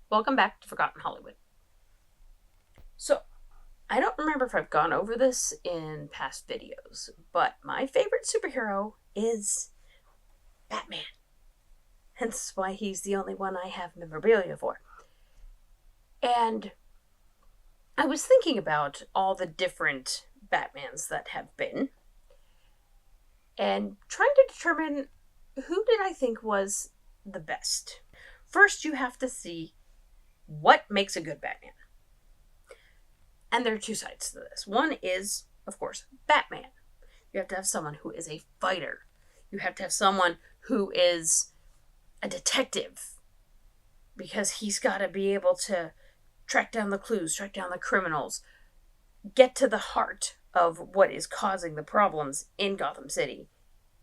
Welcome back to Forgotten Hollywood. So, I don't remember if I've gone over this in past videos, but my favorite superhero is Batman. Hence why he's the only one I have memorabilia for. And I was thinking about all the different Batmans that have been, and trying to determine who did I think was the best. First, you have to see what makes a good Batman. And there are two sides to this. One is, of course, Batman. You have to have someone who is a fighter. You have to have someone who is a detective. Because he's got to be able to track down the clues, track down the criminals, get to the heart of what is causing the problems in Gotham City,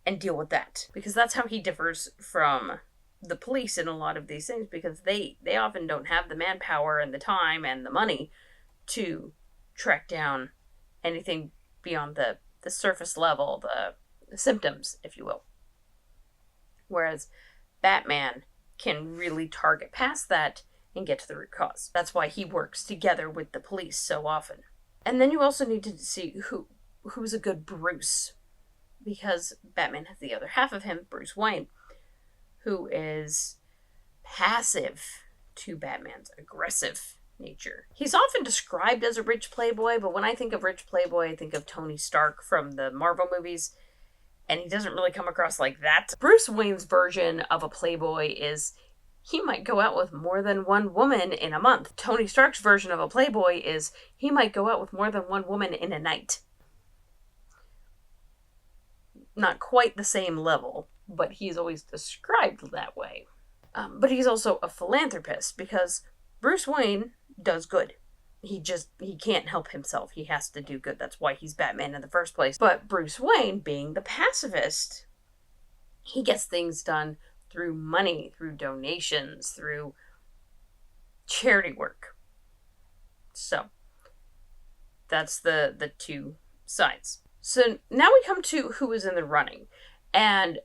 and deal with that. Because that's how he differs from the police in a lot of these things, because they often don't have the manpower and the time and the money to track down anything beyond the surface level, the symptoms, if you will. Whereas Batman can really target past that and get to the root cause. That's why he works together with the police so often. And then you also need to see who's a good Bruce, because Batman has the other half of him, Bruce Wayne, who is passive to Batman's aggressive nature. He's often described as a rich playboy, but when I think of rich playboy, I think of Tony Stark from the Marvel movies, and he doesn't really come across like that. Bruce Wayne's version of a playboy is he might go out with more than one woman in a month. Tony Stark's version of a playboy is he might go out with more than one woman in a night. Not quite the same level, but he's always described that way. But he's also a philanthropist, because Bruce Wayne does good. He can't help himself. He has to do good. That's why he's Batman in the first place. But Bruce Wayne, being the pacifist, he gets things done through money, through donations, through charity work. So, that's the two sides. So now we come to who is in the running. And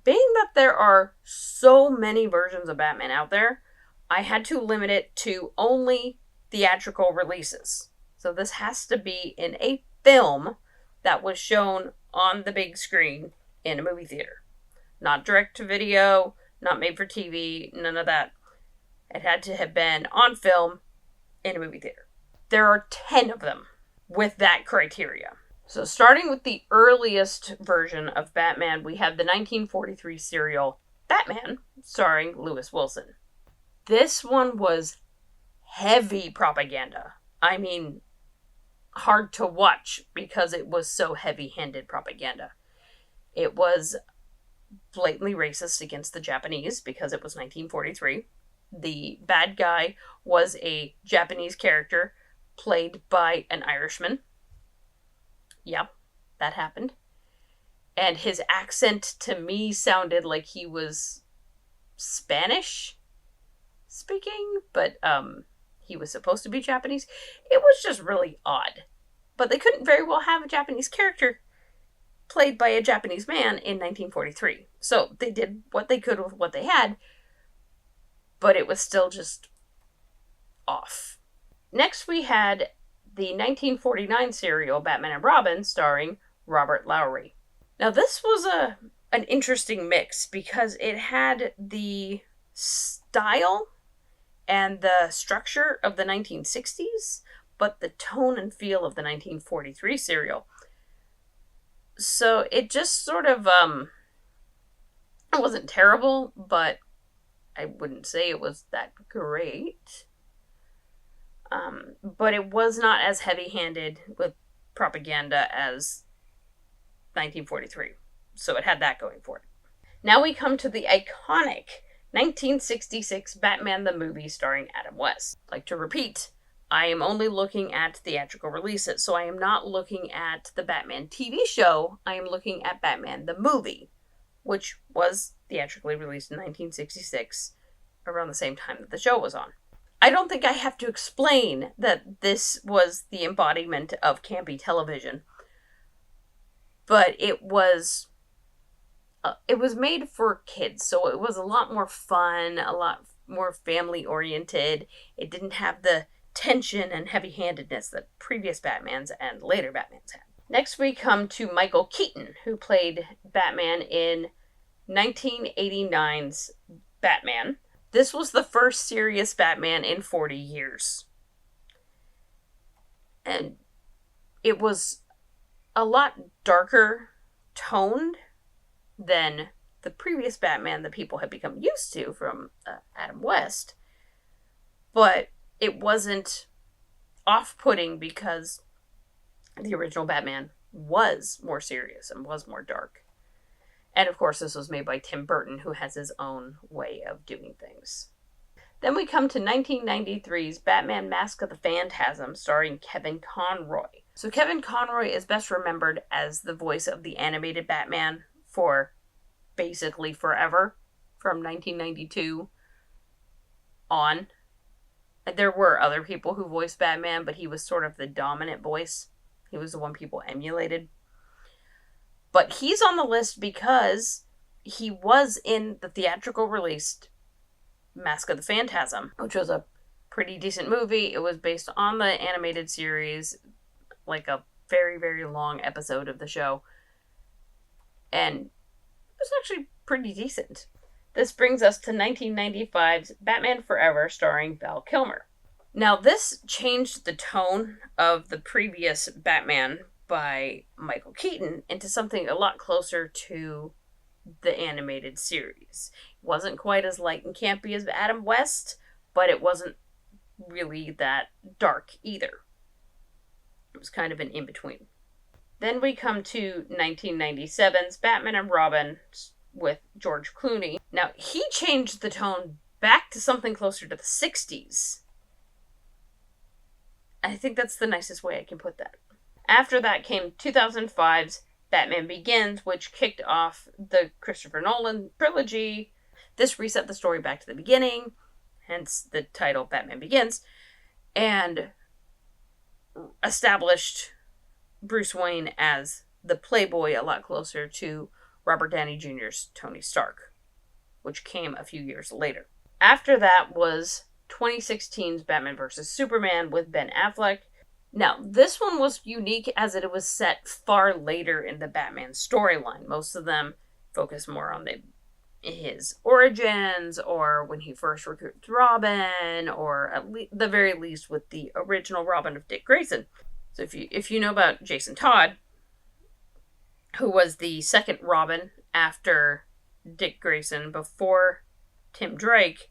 being that there are so many versions of Batman out there, I had to limit it to only theatrical releases. So this has to be in a film that was shown on the big screen in a movie theater. Not direct to video, not made for TV, none of that. It had to have been on film in a movie theater. There are 10 of them with that criteria. So starting with the earliest version of Batman, we have the 1943 serial Batman, starring Lewis Wilson. This one was heavy propaganda. I mean, hard to watch because it was so heavy-handed propaganda. It was blatantly racist against the Japanese because it was 1943. The bad guy was a Japanese character played by an Irishman. Yep, that happened. And his accent to me sounded like he was Spanish speaking, but he was supposed to be Japanese. It was just really odd. But they couldn't very well have a Japanese character played by a Japanese man in 1943. So they did what they could with what they had, but it was still just off. Next we had the 1949 serial Batman and Robin, starring Robert Lowry. Now this was an interesting mix because it had the style and the structure of the 1960s, but the tone and feel of the 1943 serial. So it just sort of, it wasn't terrible, but I wouldn't say it was that great. But it was not as heavy-handed with propaganda as 1943. So it had that going for it. Now we come to the iconic 1966 Batman the Movie starring Adam West. I'd like to repeat, I am only looking at theatrical releases, so I am not looking at the Batman TV show. I am looking at Batman the Movie, which was theatrically released in 1966, around the same time that the show was on. I don't think I have to explain that this was the embodiment of campy television, but it was made for kids, so it was a lot more fun, a lot more family-oriented. It didn't have the tension and heavy-handedness that previous Batmans and later Batmans had. Next we come to Michael Keaton, who played Batman in 1989's Batman. This was the first serious Batman in 40 years. And it was a lot darker toned than the previous Batman that people had become used to from Adam West. But it wasn't off-putting because the original Batman was more serious and was more dark. And of course, this was made by Tim Burton, who has his own way of doing things. Then we come to 1993's Batman Mask of the Phantasm, starring Kevin Conroy. So Kevin Conroy is best remembered as the voice of the animated Batman for basically forever, from 1992 on. There were other people who voiced Batman, but he was sort of the dominant voice. He was the one people emulated. But he's on the list because he was in the theatrical released Mask of the Phantasm, which was a pretty decent movie. It was based on the animated series, like a very, very long episode of the show. And it was actually pretty decent. This brings us to 1995's Batman Forever, starring Val Kilmer. Now, this changed the tone of the previous Batman by Michael Keaton into something a lot closer to the animated series. It wasn't quite as light and campy as Adam West, but it wasn't really that dark either. It was kind of an in-between. Then we come to 1997's Batman and Robin with George Clooney. Now, he changed the tone back to something closer to the 60s. I think that's the nicest way I can put that. After that came 2005's Batman Begins, which kicked off the Christopher Nolan trilogy. This reset the story back to the beginning, hence the title Batman Begins, and established Bruce Wayne as the playboy a lot closer to Robert Downey Jr.'s Tony Stark, which came a few years later. After that was 2016's Batman vs. Superman with Ben Affleck. Now, this one was unique as it was set far later in the Batman storyline. Most of them focus more on his origins, or when he first recruits Robin, or at the very least with the original Robin of Dick Grayson. So if you know about Jason Todd, who was the second Robin after Dick Grayson before Tim Drake,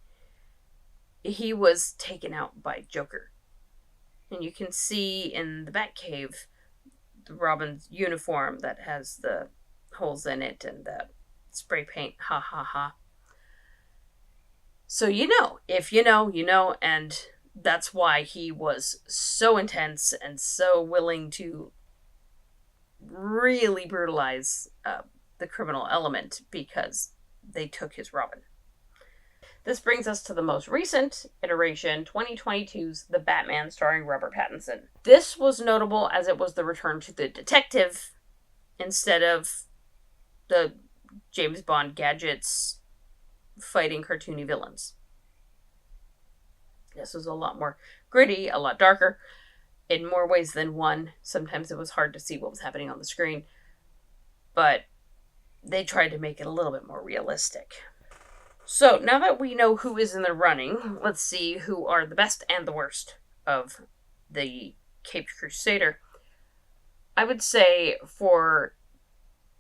he was taken out by Joker. And you can see in the Batcave the Robin's uniform that has the holes in it and the spray paint. Ha ha ha. So if you know, and that's why he was so intense and so willing to really brutalize the criminal element, because they took his Robin. This brings us to the most recent iteration, 2022's The Batman, starring Robert Pattinson. This was notable as it was the return to the detective instead of the James Bond gadgets fighting cartoony villains. This was a lot more gritty, a lot darker, in more ways than one. Sometimes it was hard to see what was happening on the screen, but they tried to make it a little bit more realistic. So, now that we know who is in the running, let's see who are the best and the worst of the Caped Crusader. I would say for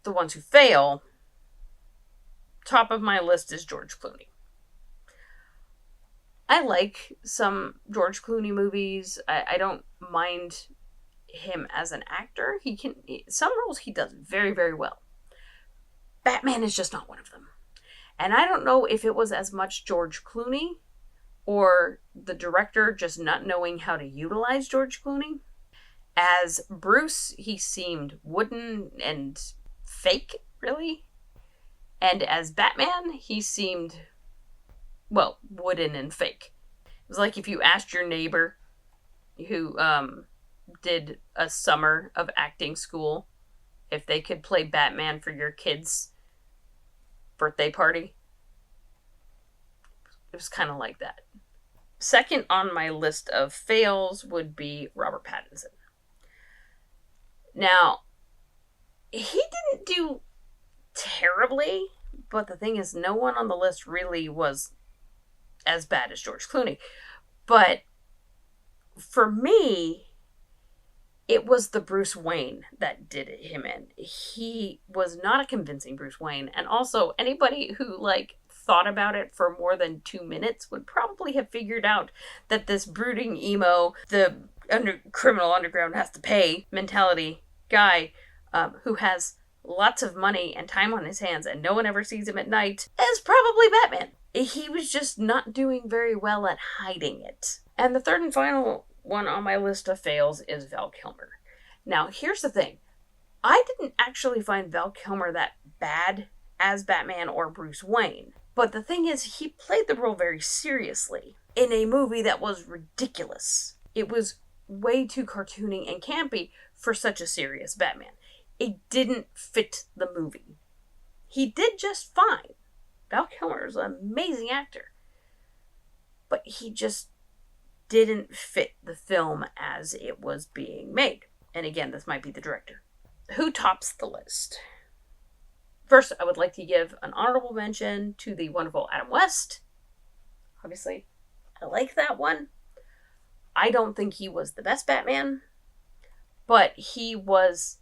the ones who fail, top of my list is George Clooney. I like some George Clooney movies. I don't mind him as an actor. Some roles he does very, very well. Batman is just not one of them. And I don't know if it was as much George Clooney or the director just not knowing how to utilize George Clooney. As Bruce, he seemed wooden and fake, really. And as Batman, he seemed, wooden and fake. It was like if you asked your neighbor who did a summer of acting school if they could play Batman for your kids' birthday party. It was kind of like that. Second on my list of fails would be Robert Pattinson. Now, he didn't do terribly, but the thing is, no one on the list really was as bad as George Clooney. But for me, it was the Bruce Wayne that did him in. He was not a convincing Bruce Wayne, and also anybody who thought about it for more than 2 minutes would probably have figured out that this brooding emo, the criminal underground has to pay mentality guy who has lots of money and time on his hands and no one ever sees him at night is probably Batman. He was just not doing very well at hiding it. And the third and final one on my list of fails is Val Kilmer. Now, here's the thing. I didn't actually find Val Kilmer that bad as Batman or Bruce Wayne. But the thing is, he played the role very seriously in a movie that was ridiculous. It was way too cartoony and campy for such a serious Batman. It didn't fit the movie. He did just fine. Val Kilmer is an amazing actor. But he just didn't fit the film as it was being made. And again, this might be the director. Who tops the list? First, I would like to give an honorable mention to the wonderful Adam West. Obviously, I like that one. I don't think he was the best Batman, but he was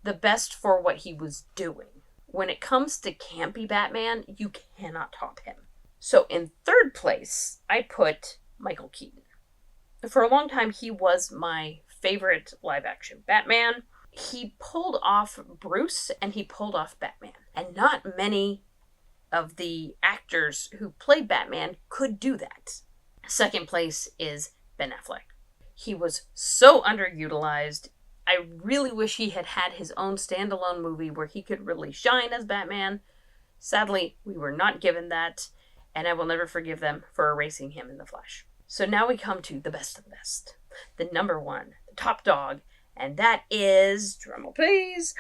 the best for what he was doing. When it comes to campy Batman, you cannot top him. So in third place, I put Michael Keaton. For a long time, he was my favorite live-action Batman. He pulled off Bruce and he pulled off Batman. And not many of the actors who played Batman could do that. Second place is Ben Affleck. He was so underutilized. I really wish he had had his own standalone movie where he could really shine as Batman. Sadly, we were not given that, and I will never forgive them for erasing him in The Flash. So now we come to the best of the best. The number one, the top dog, and that is, drumroll please,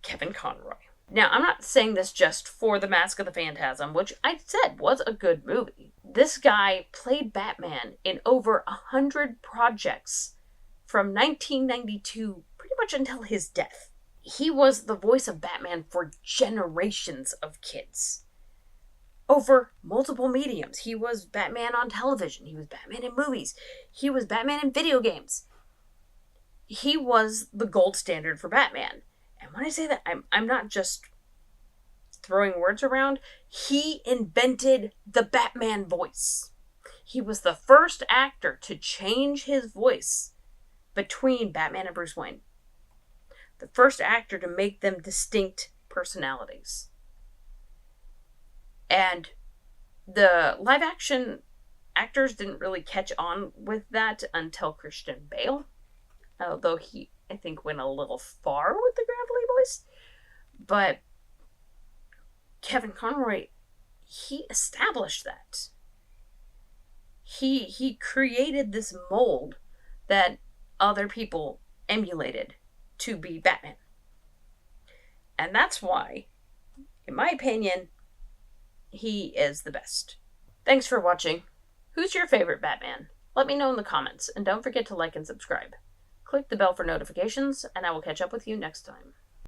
Kevin Conroy. Now, I'm not saying this just for The Mask of the Phantasm, which I said was a good movie. This guy played Batman in over 100 projects from 1992 pretty much until his death. He was the voice of Batman for generations of kids. Over multiple mediums. He was Batman on television. He was Batman in movies. He was Batman in video games. He was the gold standard for Batman. And when I say that, I'm not just throwing words around. He invented the Batman voice. He was the first actor to change his voice between Batman and Bruce Wayne. The first actor to make them distinct personalities. And the live action actors didn't really catch on with that until Christian Bale. Although he, I think, went a little far with the gravelly voice. But Kevin Conroy, he established that. He created this mold that other people emulated to be Batman. And that's why, in my opinion, he is the best. Thanks for watching. Who's your favorite Batman? Let me know in the comments, and don't forget to like and subscribe. Click the bell for notifications, and I will catch up with you next time.